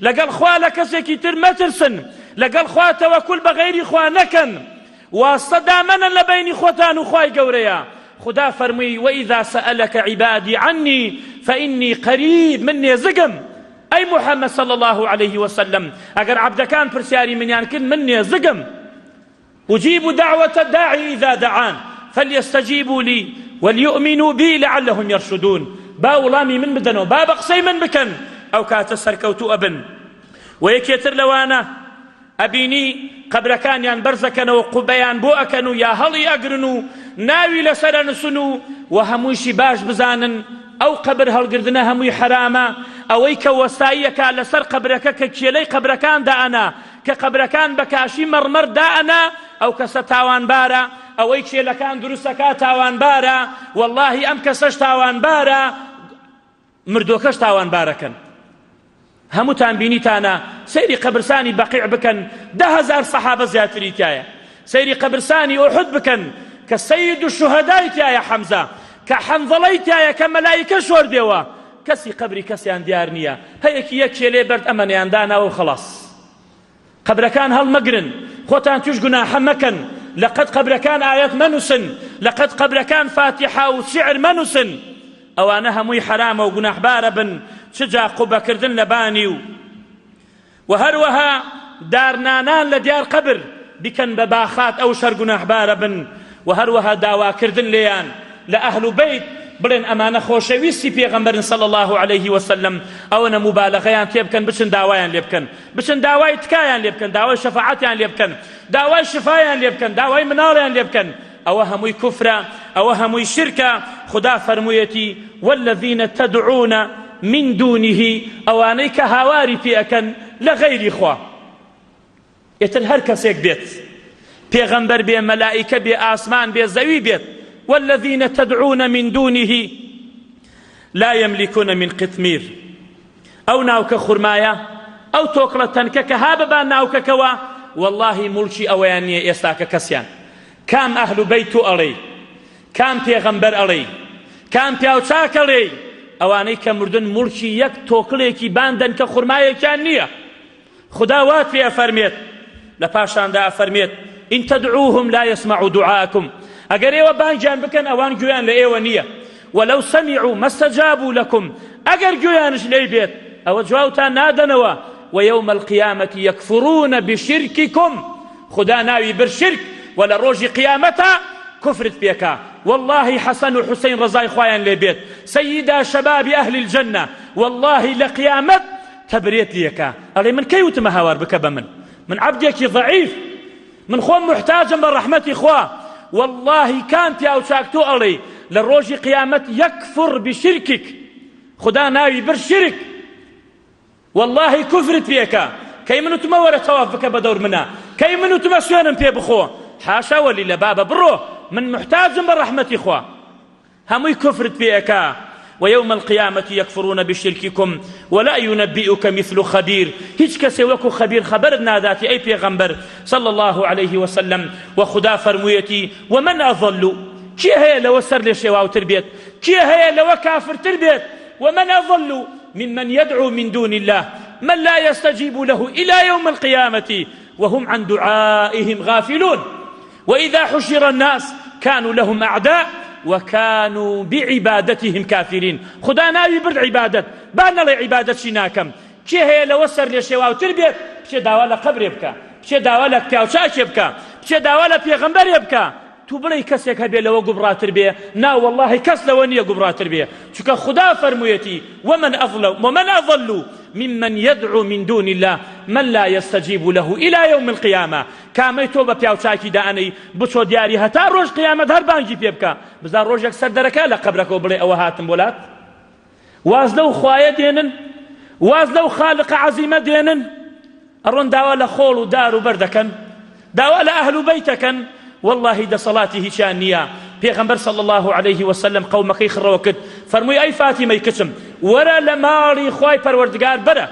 لەگەڵ خوا لە کەسێکی تر مەترسن، لەگەڵ خوا تەوەکوول بە غەیری خوا نەکەن، واستە دامەنن لە بەینی خۆتان و خوای گەورەیە. خدا فەرمووی وإذا سألك عبادي عني فإني قريب، من نێزگم ئەی محەممەد صلى الله عليه وسلم، ئەگەر عەبدەکان پرسیاری منیان کرد من نێزگم. أجيب دعوة الداعي إذا دعان فليستجيبوا لي وليؤمنوا بي لعلهم يرشدون. با وڵامی من بدەنەوە، با بە قسەی من بکەن، ئەو کاتە سەرکەوتوو ئەبن. و یەکێتر لەوانە ئەبینی قەبرەکانیان بەرزەکەنەوە، قوبەیان بۆ ئەکەن و یا هەڵی ئەگرن و ناوی لەسەر ئەنووسن و هەموویشی باش بزانن ئەو قەبر هەڵگرتنە هەمووی حرامە. ئەوەی کە وەستاییەکە لەسەر قەبرەکە کە کێلەی قەبرەکان دائەنا، کە قەبرەکان بە کاشی مەڕمەڕ دائەنا، ئەو کەسە تاوانبارە. ئەوەی کێلەکان دروستەکە تاوانبارە، وەڵڵاهی ئەم کەسەش تاوانبارە، مردووەکەش تاوانبارەکەن. هەمووتان بینیتانە سەیری قەبرسانی بەقیع بکەن، 10,000 سەحابە زیاتری تایە. سەیری قەبرسانی ئوحود بکەن کە سەید و شوهەدای تایە، حەمزە، کە حەنظەڵەی تایە، کە مەلایکە شۆردێەوە، کەسی قەبری کەسیان دیار نییە. هەیەکی یەک کێلێ بەرد ئەمەنیان داناوە و خەڵاس. قەبرەکان هەڵمەگرن، خۆتان توش گوناحە مەکەن. لەقەد قەبرەکان ئاەت مەنووسن، لەقەد قەبرەکان فاتیحە و شیعر مەنووسن. ئەوانە هەمووی حرامە و گوناحبارە بن، چجا قوبەکردن لە بانی و هەروەها دارنانان لە دیار قەبر بکەن بە باخات، ئەو شەر گوناحبارە بن. و هەروەها داواکردن لێیان لە ئەهل بەیت بڵێن ئەمانە خۆشەویستی پێغەمبەرن صلی الله عليه وسلم، ئەوەنە مبالغەیان تێ بکەن، بچن داوایان لێ بکەن، بچن داوای تکایان لێ بکەن، داوای شەفاعەتیان لێ بکەن، داوای شفایان لێ بکەن، داوای مناڵیان لێ بکەن. ئەوە هەمووی کوفرە، ئەوە هەمووی شرکە. خدا فەرموویەتی والذین تدعون من دونه، ئەوانەی کە هاواری پێەکەن لە غەیری خوا. ئێتر هەر کەسێک بێت، پێغەمبەر بێ، مەلائیکە بێ، ئاسمان بێ، زەوی بێت، والذين تدعون من دونه لا يملكون من قطمير. أو ناوك خرمايا أو توكلة تنكك هاببا ناوك كوا، والله ملشي أويانية يستاك كسيان. كام أهل بيت ألي، كام پیغمبر ألي، كام پیاوچاك ألي، أواني كمردن ملشي يك توكليكي باندن كخرمايا كانية. خداوات في أفرميت لپاشان دا أفرميت إن تدعوهم لا يسمعوا دعاءكم. ئەگەر ئێوە بانگیان بکەن ئەوان گوێیان لە ئێوە نییە. وەلەو سەمیعوا مەستەجابوا لەکم، ئەگەر گوێیانش لێی بێت ئەوە جواوتان نادەنەوە. وەیەومە القیامەتی یەکفڕونە بشرکیکم، خدا ناوی بر شرک و لە ڕۆژی قیامەتە کوفرت پێکا. والله حەسەن و حوسەین ڕەزای خوایان لێ بێت، سەیدا شەبابی ئەهلی الجەنە، والله لە قیامەت تەبرێت لێکا. ئەڵێ من کەی وتمە هاوار بکە بە من عەبدێکی ضەعیف، من خۆم محتاجم بە ڕەحمەتی خوا. والله كان پیاوچاکتۆ ئەڵێ لە ڕۆژی قیامەت یەکفڕ بشرکک، خدا ناوی بر شرک، والله کوفرت پێکە. کەی من وتمە وەرە تەواف بکە بە دەور منە، کەی من وتمە سوێنم پێ بخۆ، حاشا وەلی لە بابە بڕۆ، من محتاجم بە ڕەحمەتی خوا. هەمووی کوفرت پێکە. ويوم القيامة يكفرون بشرككم ولا ينبئك مثل خبير. هیچ کەسێ وەکو خەبیر خەبەرت ناداتی ئەی پێغەمبەر صلى الله عليه وسلم. وخدا فەرموویەتی ومن أضل، کێ هەیە لەوە سەر لێ شێواوتر بێت، کێ هەیە لەوە کافرتر بێت. ومن أضل ممن يدعو من دون الله من لا يستجيب له إلى يوم القيامة وهم عن دعائهم غافلون. وإذا حشر الناس كانوا لهم أعداء وكانوا بعبادتهم كافرين. خدا ناوي برد عبادت، بانا لي عبادت شناكم. كي هي لو سر لي شواو تربيت، بشي داوالا قبر يبكى، بشي داوالا پیاوچاک يبكى، بشي داوالا پیغمبر يبكى. تو بڵێ کەسێک هەبێ لەوە گوبڕاتر بێ، نا والله کەس لەوە نییە گوبڕاتر بێ، چونکە خدا فەرموویەتی ومن أضل ممن يدعو من دون الله من لا يستجيب له إلى يوم القيامة. کامەی تۆ بە پیاوچاکی دائەنەی بچۆ دیاری هەتا ڕۆژ قیامەت هەر بانگی پێ بکە، بزار ڕۆژێک سەر دەرەکە لە قەبرەکەەوە بڵێ ئەوە هاتم بۆلات. واز لەو خوایە دێنن، واز لەو خالقە عەزیمە دێنن، ئەڕۆن داوا لە خۆڵ و دار و بەر دەکەن، داوا لە ئەهل و بەیتەکەن. والله دەسەڵاتی هیچیان نییە. پێغەمبەر صلى الله عليه وسلم قەومەکەی خڕەوە کرد، فەرمووی ئەی فاتیمەی کچم وەرە لە ماڵی خوای پەروەردگار بەرە،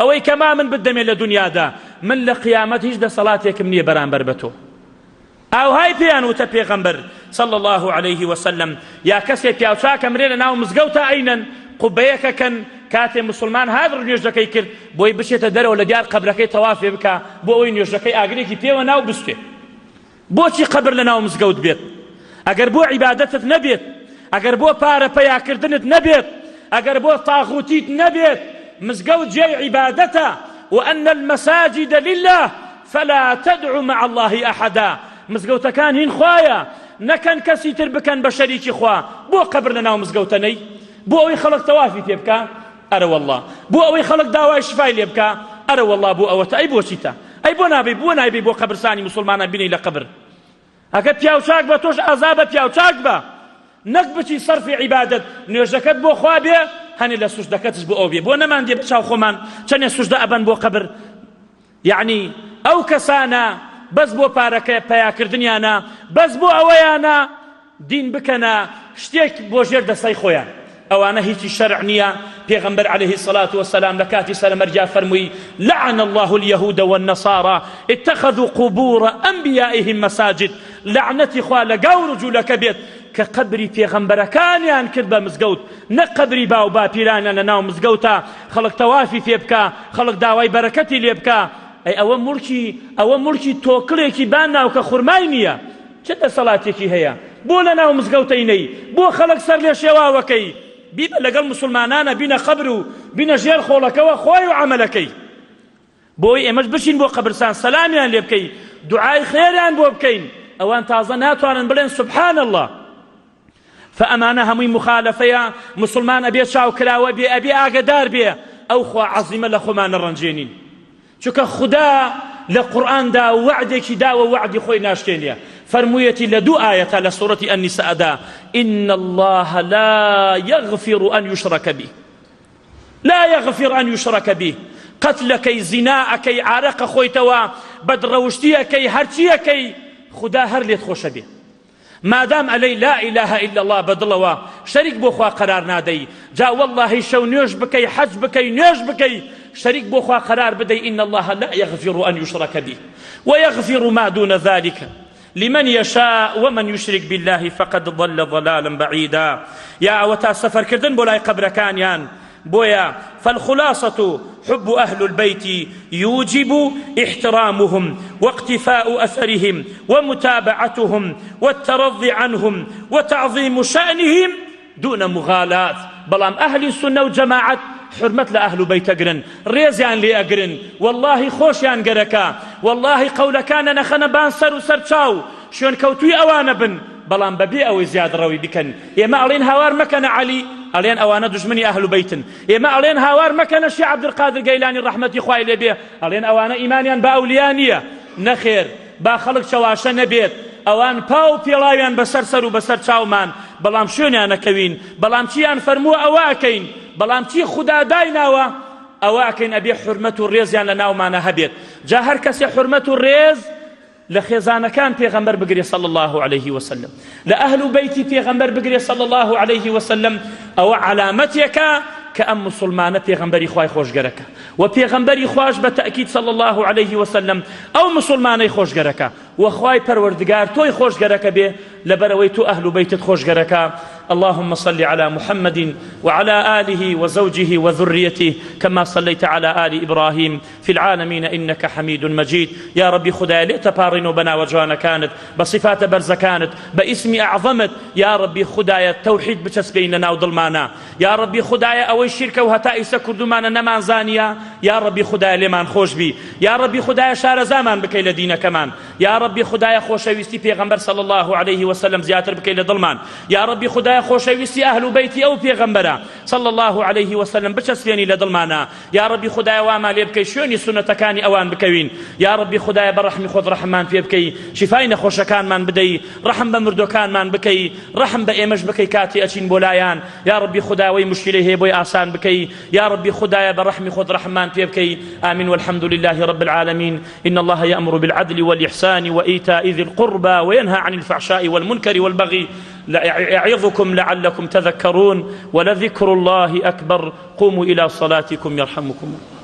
ئەوەی کەما من بدەمێ لە دنیادا، من لە قیامەت هیچ دەسەڵاتێکم نییە بەرامبەر بە تۆ. ئاوهای پێیان وتە پێغەمبەر صلى الله عليه وسلم، یا کەسێک پیاوچاکە مرێ لە ناو مزگەوتە ئەینەن قوبەیەکەکەن کاتێ مسلمان هات نوێژەکەی کرد بۆی بچێتە دەرەوە لە دیار قەبرەکەی تەوافێ بکە بۆ ئەوەی نوێژەکەی ئاگرێکی پێوە ناو بستێ. بۆچی قەبر لە ناو مزگەوت بێت؟ ئەگەر بۆ عیبادەتت نەبێت، ئەگەر بۆ پارە پەیاکردنت نەبێت، ئەگەر بۆ تاغوتیت نەبێت، مزگەوت جێی عیبادەتە. وأن المساجد لله فلا تدعو مع الله أحدا. مزگەوتەکان هین خوایە، نەکەن کەسی تر بکەن بە شەریکی خوا. بۆ قەبر لە ناو مزگەوتەنەی؟ بۆ ئەوەی خەڵک تەوافی پێ بکە؟ ئەرە وەڵڵا. بۆ ئەوەی خەڵک داوای شفای لێ بکە؟ ئەرە وەڵڵا بۆ ئەوەتە. ئەی بۆچیتە؟ ئەی بۆ نابێ بۆ قەبرستانی مسلمانان بینی لە قەبر؟ ئەگەر پیاوچاک بە تۆش ئازا بە پیاوچاک بە، نەک بچی سەرفی عیبادەت. نوێژەکەت بۆ خوا بێ، هەنێ لە سوژدەکەتش بۆ ئەو بێ. بۆ نەمان دێ بچاو خۆمان چەندێ سوژدە ئەبەن بۆ قەبر. یعنی ئەو کەسانە بەس بۆ پارەکە پەیاکردنیانە، بەس بۆ ئەوەیانە دین بکەنە شتێک بۆ ژێر دەستەی خۆیان. ئەوانە هیچی شەرع نییە. پێغەمبەر عەلەیهی الصەلاة والسلام لە کاتی سەرمەرجا فەرمووی: لعن الله اليهود والنصارى اتخذوا قبور أنبيائهم مساجد. لعنەتی خوا لە گاور و جوولەکە بێت کە قەبری پێغەمبەرەکانیان کرد بە مزگەوت، نەک قەبری باو باپیرانیان لە ناو مزگەوتە خەڵک تەوافی پێ بکە، خەڵک داوای بەرەکەتی لێ بکە. ئەی ئەوە مورکی تۆکڵێکی بان ناو کە خوڕمای نییە، چه دەسەڵاتێکی هەیە؟ بۆ لە ناو مزگەوتەی نەی، بۆ خەڵک سەر لێ شێواوەکەی بیبە لەگەڵ مسلمانانە بینە قەبر و بینە ژێر خۆڵەکەوە خۆی و عەمەلەکەی. بۆی ئێمەش بچین بۆ قەبرستان سەلامیان لێ بکەین، دوعای خێریان بۆ بکەین. ئەوان تازە ناتوانن بڵێن سبحان الله. فەئەمانە هەمووی مخالەفەیە. مسلمان ئەبێ چاوکراوە بێ، ئەبێ ئاگدار بێ. ئەو خوا عەزیمە لە خۆمانە ڕەنجێنین، چونکە خدا لە قورئاندا وعدێکی داوە، وعدی خۆی ناشتێنیە. فرموویەتی لە دوو ئایەتە لە سوورەتی ئەنیساءدا: إن الله لا يغفر أن يشرك به، لا يغفر أن يشرك به. قتلەکەی، زیناەکەی، عارەقە خۆیتەوە، بەدڕەوشتیەکەی، هەرچیەکەی، خدا هەر لێت خۆشە بێ. مادام ئەلەی لا إله إلا الله بەدڵەوە شەریک بۆ خوا قەرار نادەی. جا وەڵڵاهی شەو نوێژ بکەی، حەج بکەی، نوێژ بکەی، شەریک بۆ خوا قەرار بدەی. إن الله لا يغفر أن يشرك به ويغفر ما دون ذلك لمن يشاء ومن يشرك بالله فقد ضل ضلالا بعيدا. يا أوتا سفر كردن بولاي قبركانيان بويا. فالخلاصة حب أهل البيت يوجب احترامهم واقتفاء أثرهم ومتابعتهم والترضي عنهم وتعظيم شأنهم دون مغالاة. بلام أهل السنة وجماعة حرمت لأهل بيت أقرن، ريزيان لي أقرن، والله خوشيان قركا، والله قولكان نخنا بان سر وسر چاو شون كوتوي أوانا بن. بلام ببي أو زياد روي بكن. يما ألين هوار مكان علي، ألين أوانا دجمني أهل بيتن. يما ألين هوار مكان الشيخ عبد القادر جيلاني رحمة إخوائي لبيه، ألين أوانا إيمانيان بأوليانية نخير با خلق شواشە نەبێت. ئەوان پاو پێڵاویان بەسەر سەر و بەسەر چاومان، بەڵام شوێنیان نەکەوین، بەڵام چیان فەرمووە ئەوە ئەکەین، بەڵام چی خوددا دایناوە ئەوە ئەکەین. ئەبێ حورمەت و ڕێزیان لە ناومانە هەبێت. جا هەر کەسێ حورمەت و ڕێز لە خێزانەکان پێغەمبەر بگرێ صلی الله عليه وسلم، لە ئەهل و بەیتی پێغەمبەر بگرێ صلی الله عليه وسلم، ئەوە علامەتێکە کە ئەم مسلمانە پێغەمبەری خوای خۆشگەرەکە. و پێغەمبەری خوش بەتەئکید صلی الله عليه وسلم ئەو مسلمانەی خۆشگەرەکە. و خوای پەروەردگار تۆی خۆشگەرەکە بێ لەبەرەوەی تۆ ئەهل و بەیتت خۆشگەرەکە. اللهم صل على محمد وعلى آله وزوجه وذريته كما صليت على آل إبراهيم في العالمين إنك حميد مجيد. يا ربي خدايا لأتبارن بنا وجوانا كانت بصفات برز كانت باسم أعظمت. يا ربي خدايا التوحيد بتسبيننا وظلمانا. يا ربي خدايا أو الشركة وهتائس كردمانا نمان زانيا. يا ربي خدايا لمان خوش بي. يا ربي خدايا شار زمان بكي لدينا كمان. يا ربي خدايا خوشويستي پیغمبر صلى الله عليه وسلم زياتر بكي لظلمان. يا ربي خدايا خوشويستي أهل بيتي أو پیغمبرا صلى الله عليه وسلم بچسبيني لظلمانا. يا ربي خدايا واما ليبكي شوني سنة كاني أوان بكوين. يا ربي خدايا برحمي خذ رحمان في بكي شفاين خوش كان من بدي رحم بمردو كان من بكي رحم بإيمج بكي كاتي أشين بولايان. يا ربي خدايا ويمشكله هي بوي آسان بكي. يا ربي خدايا برحمي خذ رحمان في بكي. آمين والحمد لله رب العالمين. إن الله يأمر بالعدل والإحسان وإيتاء ذي القربى وينهى عن الفحشاء والمنكر والبغي يعظكم لعلكم تذكرون ولذكر الله أكبر. قوموا إلى صلاتكم يرحمكم الله.